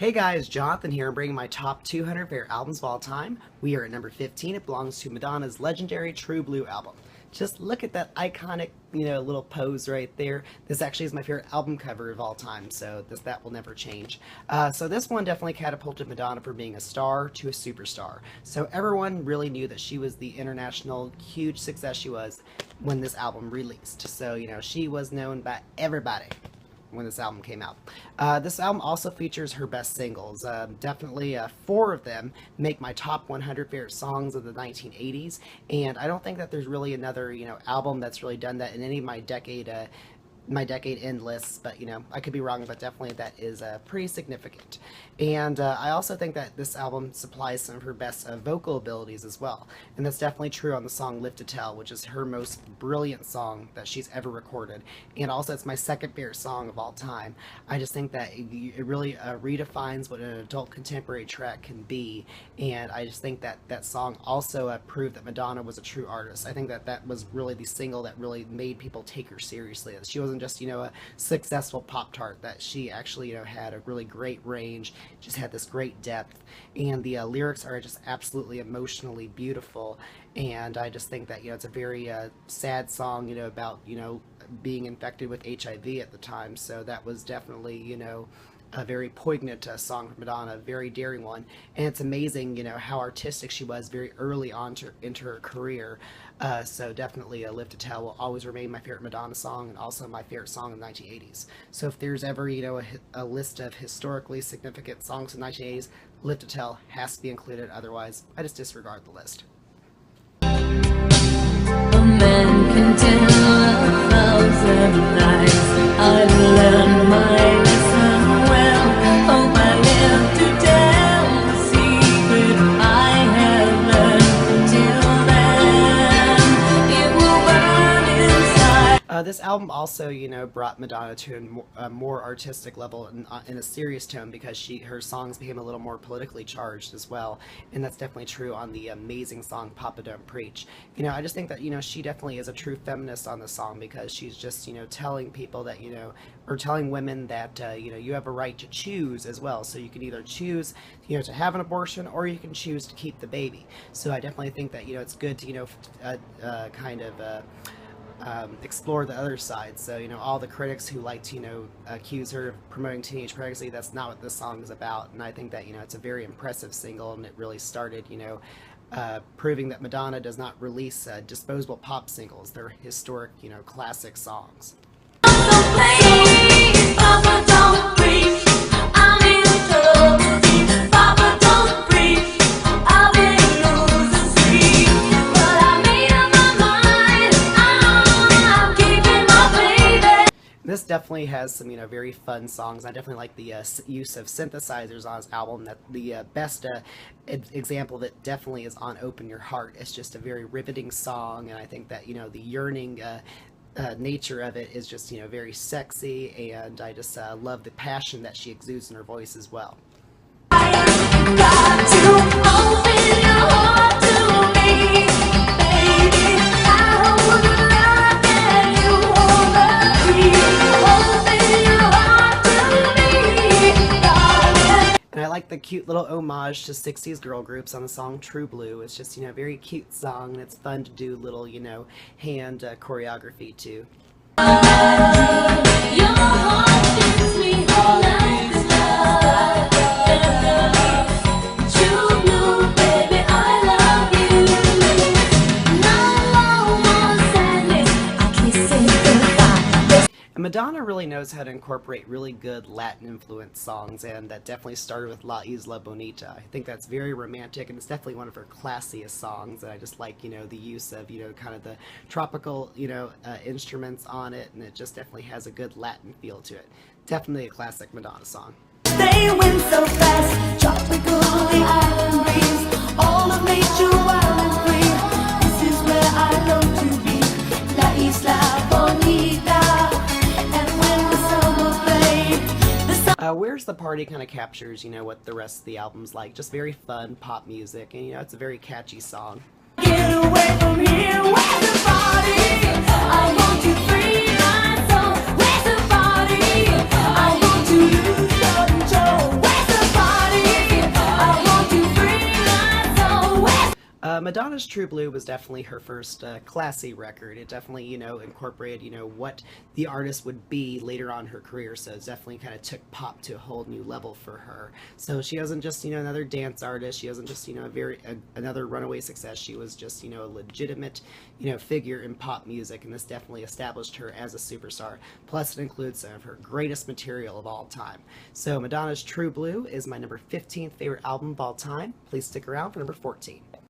Hey guys, Jonathan here. I'm bringing my top 200 favorite albums of all time. We are at number 15. It belongs to Madonna's legendary True Blue album. Just look at that iconic, little pose right there. This actually is my favorite album cover of all time, so that will never change. So this one definitely catapulted Madonna from being a star to a superstar. So everyone really knew that she was the international huge success she was when this album released. So, she was known by everybody when this album came out. This album also features her best singles. Definitely 4 of them make my top 100 favorite songs of the 1980s, and I don't think that there's really another album that's really done that in any of my decade end lists, but I could be wrong, but definitely that is pretty significant. And I also think that this album supplies some of her best vocal abilities as well, and that's definitely true on the song Live to Tell, which is her most brilliant song that she's ever recorded, and also it's my second favorite song of all time. I just think that it really redefines what an adult contemporary track can be, and I just think that that song also proved that Madonna was a true artist. I think that that was really the single that really made people take her seriously. She wasn't just a successful Pop-Tart, that she actually had a really great range, just had this great depth, and the lyrics are just absolutely emotionally beautiful. And I just think that it's a very sad song about being infected with HIV at the time, so that was definitely a very poignant song from Madonna, a very daring one. And it's amazing, how artistic she was very early on into her career. So definitely Live to Tell will always remain my favorite Madonna song, and also my favorite song in the 1980s. So if there's ever, a list of historically significant songs in the 1980s, Live to Tell has to be included, otherwise I just disregard the list. A man can tell 1,000 lies. I learned my lesson well. Hope I live to tell the secret I have learned till then. It will burn inside. This album also, brought Madonna to a more artistic level in a serious tone, because her songs became a little more politically charged as well, and that's definitely true on the amazing song Papa Don't Preach. I just think that she definitely is a true feminist on the song, because she's just telling people that or telling women that you have a right to choose as well. So you can either choose to have an abortion, or you can choose to keep the baby. So I definitely think that it's good to explore the other side. So all the critics who like to accuse her of promoting teenage pregnancy, that's not what this song is about. And I think that it's a very impressive single, and it really started proving that Madonna does not release disposable pop singles. They're historic classic songs. Papa don't preach, I'm in trouble. Papa don't preach, I've been losing sleep. But I made up my mind, I'm keeping my baby. This definitely has some very fun songs. I definitely like the use of synthesizers on this album. That the best example of it definitely is on Open Your Heart. It's just a very riveting song, and I think that the yearning nature of it is just very sexy, and I just love the passion that she exudes in her voice as well. Got to open your heart to me, baby. I would love that you oversee. Open your heart to me, darling. And I like the cute little homage to 60s girl groups on the song True Blue. It's just a very cute song, and it's fun to do little hand choreography to. Your heart gives me like a star. True blue, baby, I love you. No more sadness, I kiss it goodbye. And Madonna really knows how to incorporate really good Latin influence songs, and that definitely started with La Isla Bonita. I think that's very romantic, and it's definitely one of her classiest songs. And I just like the use of kind of the tropical instruments on it, and it just definitely has a good Latin feel to it. Definitely a classic Madonna song. They went so fast, tropical island breeze, all of nature wild and free. This is where I long to be, La Isla Bonita. And when the summer fades, the sun. Where's the Party kind of captures what the rest of the album's like. Just very fun pop music, and it's a very catchy song. Get away from here, where's the party? I want to free my soul. Where's the party? I want to lose control. Where's the party? Madonna's True Blue was definitely her first classy record. It definitely, incorporated, what the artist would be later on in her career. So it definitely kind of took pop to a whole new level for her. So she wasn't just, another dance artist. She wasn't just, another runaway success. She was just, a legitimate, figure in pop music. And this definitely established her as a superstar. Plus, it includes some of her greatest material of all time. So Madonna's True Blue is my number 15th favorite album of all time. Please stick around for number 14.